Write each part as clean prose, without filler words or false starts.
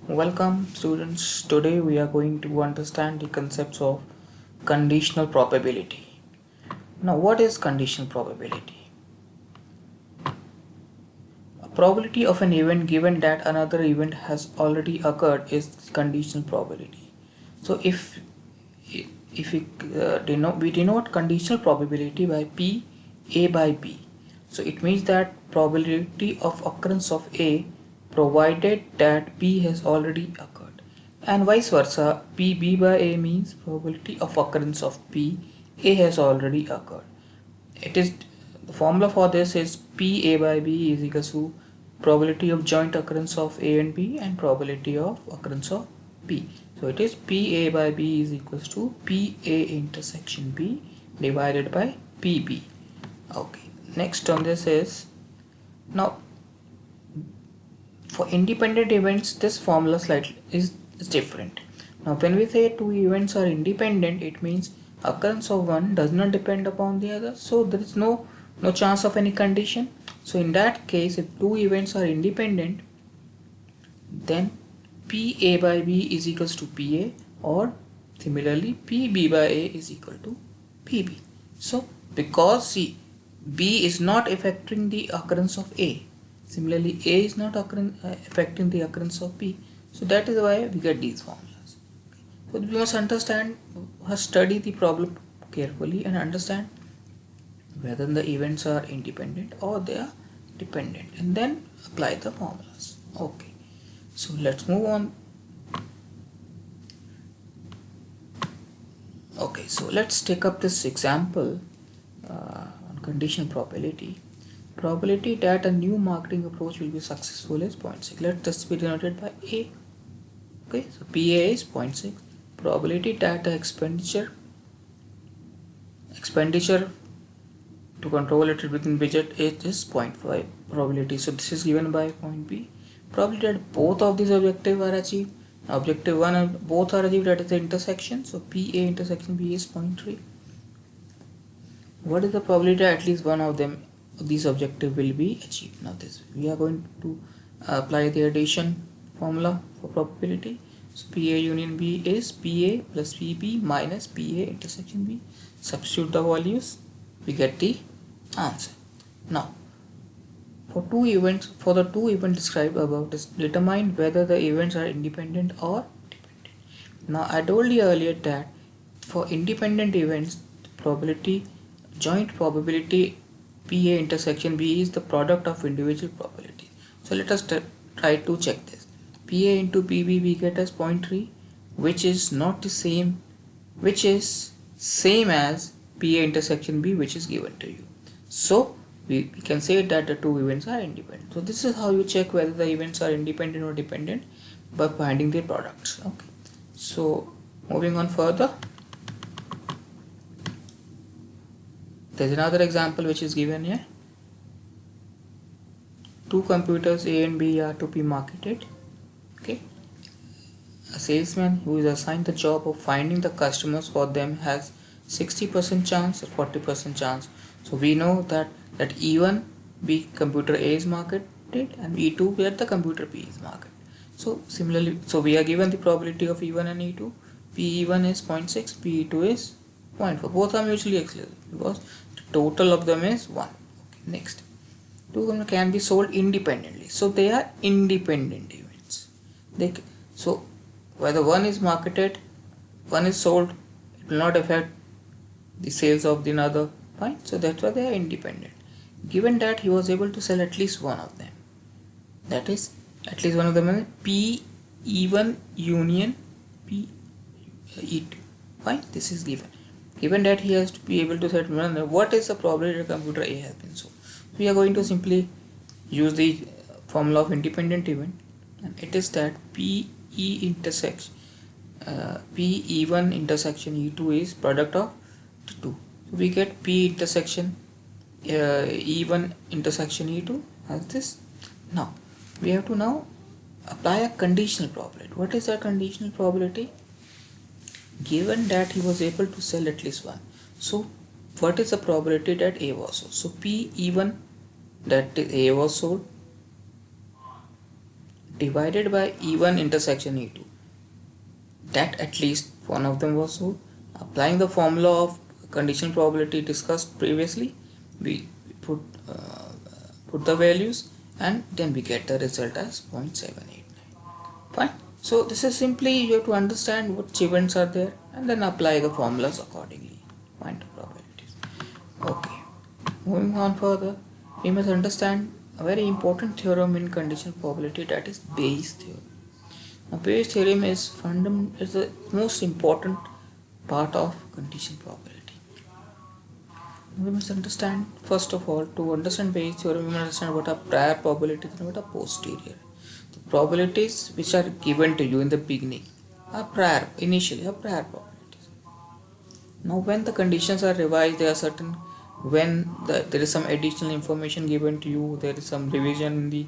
Welcome students. Today we are going to understand the concepts of conditional probability. Now what is conditional probability? A probability of an event given that another event has already occurred is conditional probability. So if we denote conditional probability by P A by B. So it means that probability of occurrence of A provided that B has already occurred, and vice versa. P B by A means probability of occurrence of P A has already occurred. It is the formula for this is P A by B is equal to probability of joint occurrence of A and B and probability of occurrence of B. So it is P A by B is equals to P A intersection B divided by P B. Okay. Next on this is, now for independent events this formula slightly is different. Now when we say two events are independent, it means occurrence of one does not depend upon the other, so there is no chance of any condition. So in that case, if two events are independent, then PA by B is equals to PA, or similarly PB by A is equal to PB. So because see, B is not affecting the occurrence of A, similarly A is not affecting the occurrence of B, so that is why we get these formulas. So we must understand, study the problem carefully and understand whether the events are independent or they are dependent, and then apply the formulas. Okay, so let's move on. Okay, so let's take up this example on conditional probability. Probability that a new marketing approach will be successful is 0.6. Let this be denoted by A. Okay, so PA is 0.6. Probability that the expenditure to control it within budget is 0.5 probability. So this is given by point B. Probability that both of these objectives are achieved. Objective 1 and both are achieved at the intersection. So PA intersection B is 0.3. What is the probability that at least one of them, these objectives, will be achieved? Now this we are going to apply the addition formula for probability. So PA union B is PA plus PB minus PA intersection B. Substitute the values, we get the answer. Now for the two events described above, determine whether the events are independent or dependent. Now I told you earlier that for independent events, joint probability PA intersection B is the product of individual probabilities. So let us try to check this. PA into PB we get as 0.3, which is not the same, which is same as PA intersection B, which is given to you. So we can say that the two events are independent. So this is how you check whether the events are independent or dependent, by finding their products. Okay, so moving on further, there's another example which is given here. Two computers A and B are to be marketed. Okay, a salesman who is assigned the job of finding the customers for them has 60% chance or 40% chance. So we know that E1 B computer A is marketed and E2 where the computer B is marketed. So similarly, so we are given the probability of E1 and E2. PE1 is 0.6, PE2 is 0.4. Both are mutually exclusive because the total of them is 1. Okay, next, two can be sold independently. So they are independent events. So whether one is marketed, one is sold, it will not affect the sales of the another. Fine. So that's why they are independent. Given that he was able to sell at least one of them, that is at least one of them is PE1 union PE2. Fine. This is given. Given that he has to be able to set what is the probability that computer A has been sold. We are going to simply use the formula of independent event, and it is that PE intersection PE1 intersection E2 is product of the two. So we get P intersection E1 intersection E2 as this. Now we have to now apply a conditional probability. What is a conditional probability? Given that he was able to sell at least one, so what is the probability that A was sold? So PE1 that A was sold divided by E1 intersection E2. That at least one of them was so. Applying the formula of condition probability discussed previously, we put put the values and then we get the result as 0.789. Fine. So this is simply you have to understand which events are there and then apply the formulas accordingly. Find the probabilities. Okay. Moving on further, we must understand a very important theorem in condition probability, that is Bayes theorem. Now Bayes theorem is the most important part of condition probability. We must understand, first of all, to understand Bayes theorem, we must understand what are prior probabilities and what are posterior. The probabilities which are given to you in the beginning are prior probabilities. Now when the conditions are revised, there are certain, when there is some additional information given to you, there is some revision in the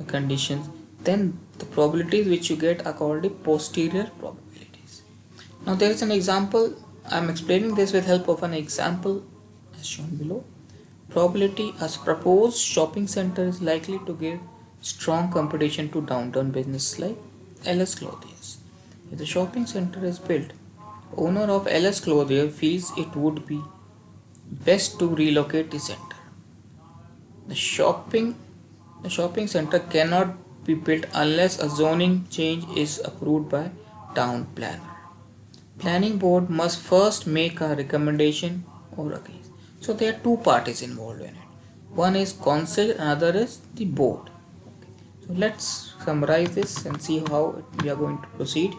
conditions, then the probabilities which you get are called the posterior probabilities. Now there is an example. I am explaining this with help of an example as shown below. Probability: a proposed shopping center is likely to give strong competition to downtown businesses like LS Clothiers. If the shopping center is built, owner of LS Clothier feels it would be best to relocate the center. The shopping center cannot be built unless a zoning change is approved by town planner. Planning board must first make a recommendation or against. So there are two parties involved in it. One is council, another is the board. So let's summarize this and see how we are going to proceed.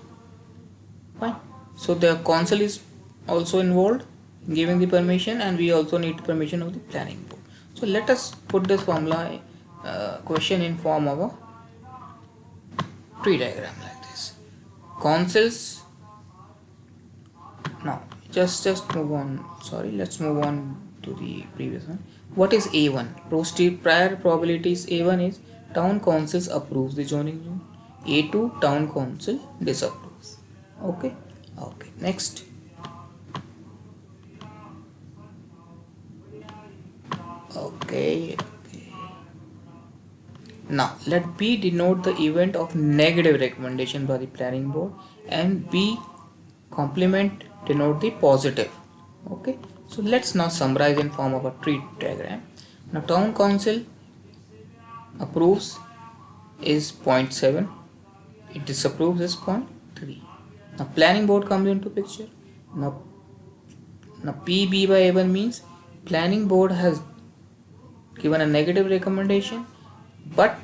Fine. So the council is also involved in giving the permission, and we also need permission of the planning board. So let us put this formula question in form of a tree diagram like this. Councils. Now just move on. Sorry, let's move on to the previous one. What is A1? Prior probabilities. A1 is town councils approves the zoning zone. A2, town council disapproves. Okay. Next. Okay. Now let B denote the event of negative recommendation by the planning board, and B complement denote the positive. Okay. So let's now summarize in form of a tree diagram. Now town council approves is 0.7, it disapproves is 0.3. Now planning board comes into picture. Now PB by A1 means planning board has given a negative recommendation, but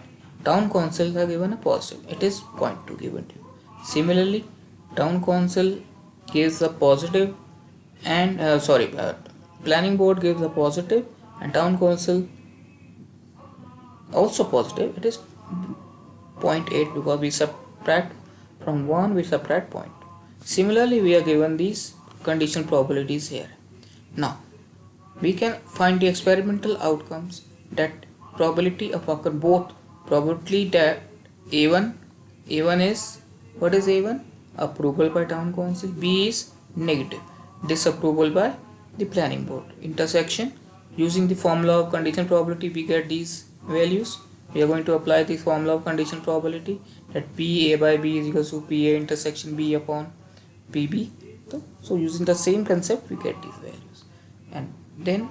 town council have given a positive. It is 0.2 given to you. Similarly, town council gives a positive and planning board gives a positive and town council also positive. It is 0.8 because we subtract from 1, we subtract 0.2. Similarly, we are given these conditional probabilities here. Now we can find the experimental outcomes, that probability of occur both probability that A1 is, what is A1? Approval by town council. B is negative, disapproval by the planning board. Intersection, using the formula of condition probability we get these values. We are going to apply the formula of condition probability, that PA by B is equals to PA intersection B upon PB. So using the same concept we get these values, and then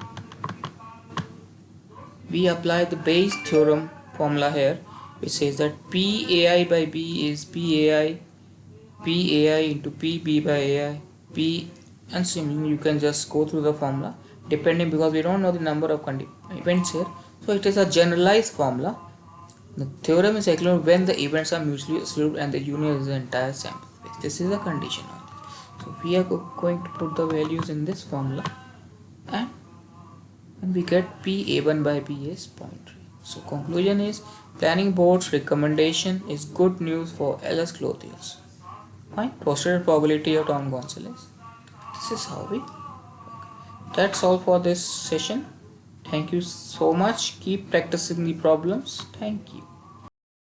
we apply the Bayes theorem formula here, which says that PAI by B is PAI into PB by AI P, and similarly you can just go through the formula depending, because we don't know the number of events here, so it is a generalized formula. The theorem is equivalent when the events are mutually exclusive and the union is the entire sample space. This is a condition of this. So we are going to put the values in this formula, and we get PA1 by B is 0.3. So conclusion is, planning board's recommendation is good news for LS Clothiers. Fine. Posterior probability of town council is. This is how we. That's all for this session. Thank you so much. Keep practicing the problems. Thank you.